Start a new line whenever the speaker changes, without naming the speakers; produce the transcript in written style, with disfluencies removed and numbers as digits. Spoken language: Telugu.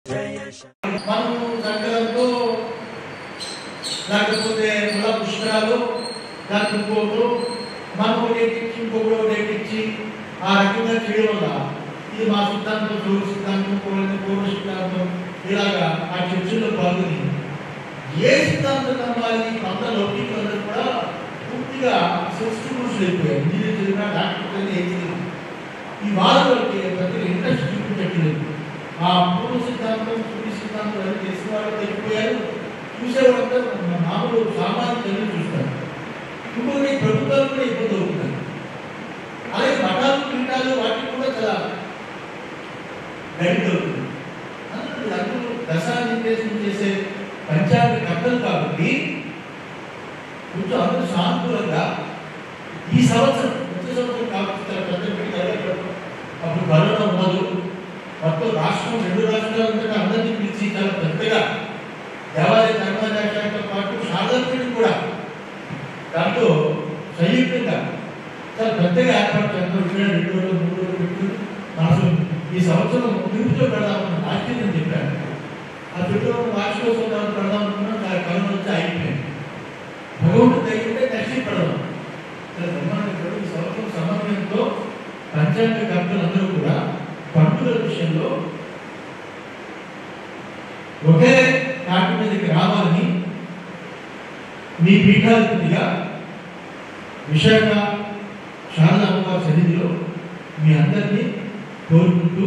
మనం సంకలంతో లేకపోతే ముల పుష్కరాలు దానికి ఇంకోరు మనకు డేట్ ఇచ్చి ఇంకొకరు డేట్ ఇచ్చి ఆ రకంగా చేయడం వల్ల ఇది మా సిద్ధాంతం సూర్య సిద్ధాంతం పూర్వ సిద్ధాంతం ఇలాగా ఆ చర్చల్లో పాల్గొని ఏ సిద్ధాంతం నమ్మాలి కొంత లౌకికులందరూ కూడా పూర్తిగా సంస్కృతులు అయిపోయారు. ఇంజనీర్ చదివినా డాక్టర్ చదివినా ఏం చదివినా ఈ వాళ్ళకి ప్రతి ఇంట్రెస్ట్ చూపించట్లేదు. ఆ పూర్వ సిద్ధాంతం సూర్య సిద్ధాంతం అని తెలిసిన వాళ్ళు తగ్గిపోయారు. చూసేవాళ్ళంతా మామూలు సామాన్యులను చూస్తారు. ఇంకొకటి ప్రభుత్వాలు కూడా ఇబ్బంది అవుతున్నాయి. అలాగే మఠాలు పీఠాలు వాటికి కూడా చాలా గైడ్ అవుతుంది. అందరూ దశా నిర్దేశం చేసే పంచాంగ కర్తలు కాబట్టి కొంచెం అందరూ సానుకూలంగా ఈ సంవత్సరం వచ్చే సంవత్సరం కాబట్టి అప్పుడు కరోనా ఉండదు. మొత్తం రాష్ట్రం 2 రాష్ట్రాలంతటా అందరినీ పిలిచి చాలా పెద్దగా దేవాలయ ధర్మశాఖతో పాటు సాధారణ కూడా దాంట్లో సంయుక్తంగా చాలా పెద్దగా ఏర్పాటు చేస్తారు. 2 రోజులు 3 రోజులు పెట్టి మనసు ఈ సంవత్సరం తిరుపతిలో పెడదామని ఆశ్చర్యం చెప్పారు. ఆ ఫిబ్రవరి వార్షికోత్సవం పెడదామనుకున్నా కరోనా వచ్చి అయిపోయింది. భగవంతుడు తగ్గితే నెక్స్ట్ పెడదాం. ఈ సంవత్సరం సమన్వయంతో పంచాంగ కర్తలందరూ కూడా పండుగల విషయంలో ఒకే నాటి మీదకి రావాలని మీ పీఠాధిపతిగా విశాఖ శారదా అమ్మవారి సన్నిధిలో మీ అందరినీ కోరుకుంటూ